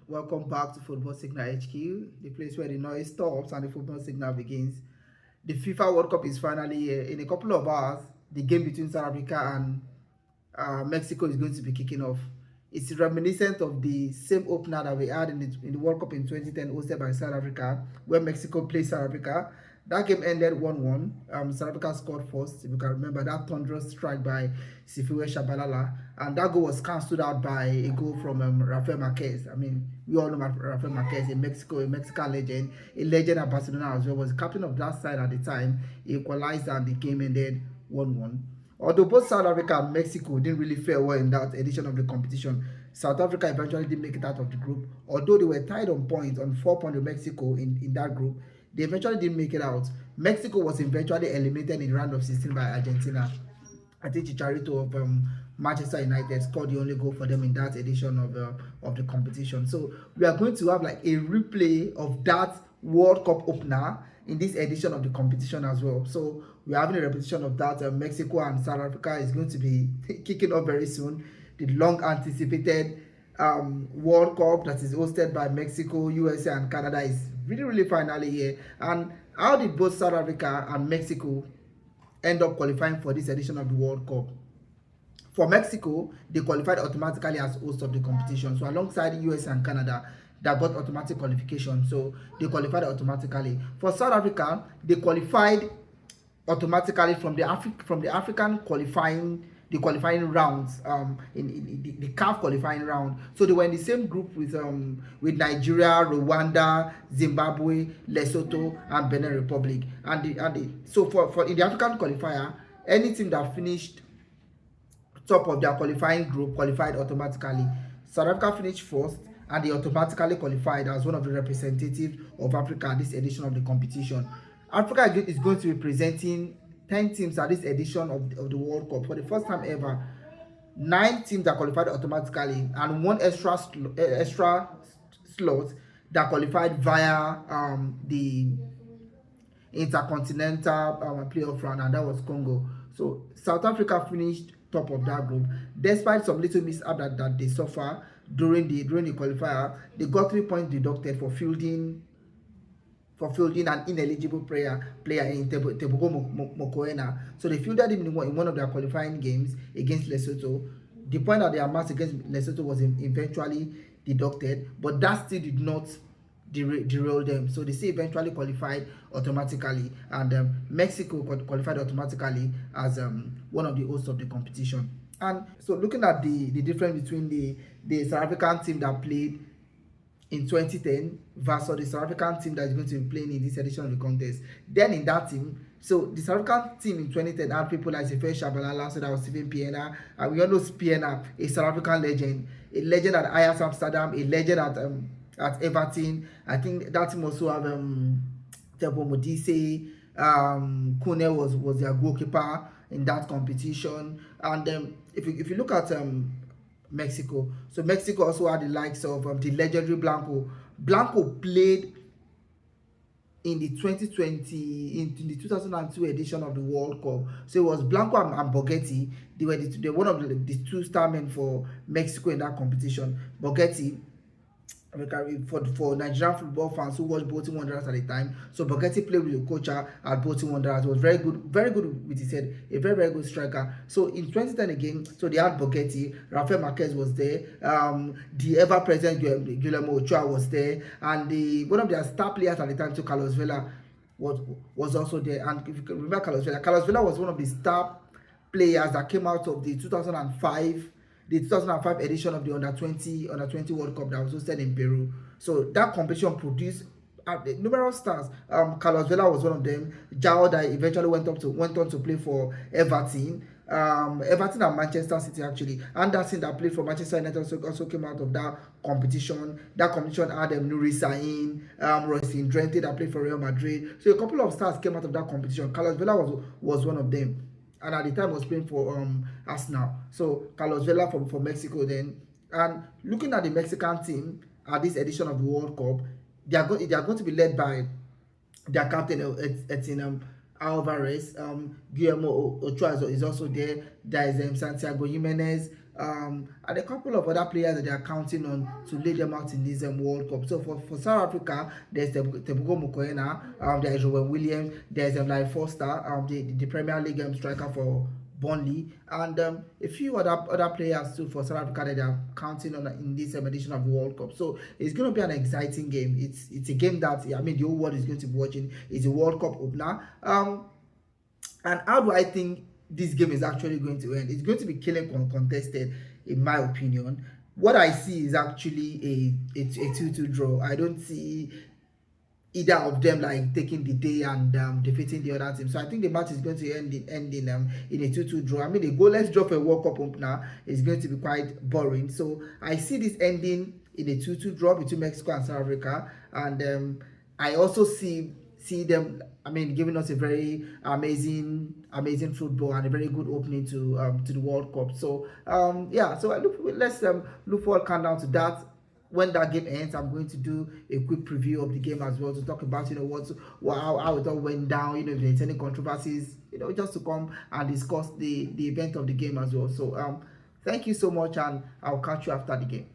Welcome back to Football Signal HQ, the place where the noise stops and the football signal begins. The FIFA World Cup is finally here. In a couple of hours, the game between South Africa and Mexico is going to be kicking off. It's reminiscent of the same opener that we had in the World Cup in 2010, hosted by South Africa, where Mexico played South Africa. That game ended 1-1. South Africa scored first, if you can remember, that thunderous strike by Sifiwe Shabalala. And that goal was cancelled out by a goal from Rafael Marquez. I mean, we all know Rafael Marquez, a Mexican legend, a legend at Barcelona as well, was captain of that side at the time. He equalized and the game ended 1-1. Although both South Africa and Mexico didn't really fare well in that edition of the competition, South Africa eventually did make it out of the group. Although they were tied on points, on 4 points with Mexico in that group, they eventually didn't make it out. Mexico was eventually eliminated in the round of 16 by Argentina. I think Chicharito of Manchester United scored the only goal for them in that edition of the competition. So we are going to have like a replay of that World Cup opener in this edition of the competition as well. So we're having a repetition of that. Mexico and South Africa is going to be kicking off very soon. The long anticipated World Cup that is hosted by Mexico, USA, and Canada is really finally here. And how did both South Africa and Mexico end up qualifying for this edition of the World Cup? For Mexico, they qualified automatically as host of the competition. So alongside US and Canada, that got automatic qualification. So they qualified automatically. For South Africa, they qualified automatically from the African qualifying rounds in the CAF qualifying round. So they were in the same group with Nigeria, Rwanda, Zimbabwe, Lesotho, and Benin Republic. So for in the African qualifier, any team that finished top of their qualifying group qualified automatically. South Africa finished first and they automatically qualified as one of the representatives of Africa at this edition of the competition. Africa is going to be presenting 10 teams at this edition of the World Cup for the first time ever. 9 teams are qualified automatically and one extra slot that qualified via the intercontinental playoff round, and that was Congo. So South Africa finished top of that group despite some little mishap that they suffer during the qualifier. They got 3 points deducted for fielding an ineligible player in Tebogo Mokoena. So they fielded him in one of their qualifying games against Lesotho. The point that they amassed against Lesotho was eventually deducted, but that still did not derail them. So they still eventually qualified automatically, and Mexico qualified automatically as one of the hosts of the competition. And so looking at the difference between the South African team that played in 2010 versus the South African team that is going to be playing in this edition of the contest. Then in that team, so the South African team in 2010 had people like Sifiwe Shabalala, so that was Steven Pienaar, and we all know Pienaar, a South African legend, a legend at Ajax Amsterdam, a legend at Everton. I think that team also have Tebogo Modise, Kune was their goalkeeper in that competition. And if you look at Mexico, so Mexico also had the likes of the legendary Blanco. Blanco played in the 2020 in the 2002 edition of the World Cup. So it was Blanco and Borgetti. They were one of the 2 star men for Mexico in that competition. Borgetti, for Nigerian football fans who watched Bolton Wanderers at the time, so Borgetti played with the coach at Bolton Wanderers. He was very good with his head, a very good striker. So in 2010 again, so they had Borgetti, Rafael Marquez was there, the ever-present Guillermo Ochoa was there, and one of their star players at the time, so Carlos Vela, was also there. And if you can remember Carlos Vela was one of the star players that came out of the 2005 edition of the Under 20 World Cup that was hosted in Peru. So that competition produced numerous stars. Carlos Vela was one of them. Jao that eventually went on to play for Everton. Everton and Manchester City actually. Anderson that played for Manchester United also came out of that competition. That competition had Nuri Sahin, Royce Drenthe that played for Real Madrid. So a couple of stars came out of that competition. Carlos Vela was one of them, and at the time was playing for Arsenal. So Carlos Vela for Mexico then. And looking at the Mexican team at this edition of the World Cup, they are going to be led by their captain Etienne Alvarez. Guillermo Ochoa is also there. There is Santiago Jimenez, and a couple of other players that they are counting on to lay them out in this World Cup. So for South Africa, there's Tebugo Mokoena, there is Rowan Williams, there's Larry Foster, the Premier League striker for Burnley, and a few other players too for South Africa that they are counting on in this edition of the World Cup. So it's going to be an exciting game. It's a game that, I mean, the whole world is going to be watching. It's a World Cup opener. And how do I think this game is actually going to end? It's going to be killing contested, in my opinion. What I see is actually a 2-2 draw. I don't see either of them like taking the day and defeating the other team. So I think the match is going to end in a 2-2 draw. I mean, a goalless draw for a World Cup opener is going to be quite boring. So I see this ending in a 2-2 draw between Mexico and South Africa, and I also see them, I mean, giving us a very amazing football and a very good opening to the World Cup. So yeah, so let's look forward, countdown to that. When that game ends, I'm going to do a quick preview of the game as well, to talk about, you know, how it all went down, you know, if there's any controversies, you know, just to come and discuss the event of the game as well. So thank you so much, and I'll catch you after the game.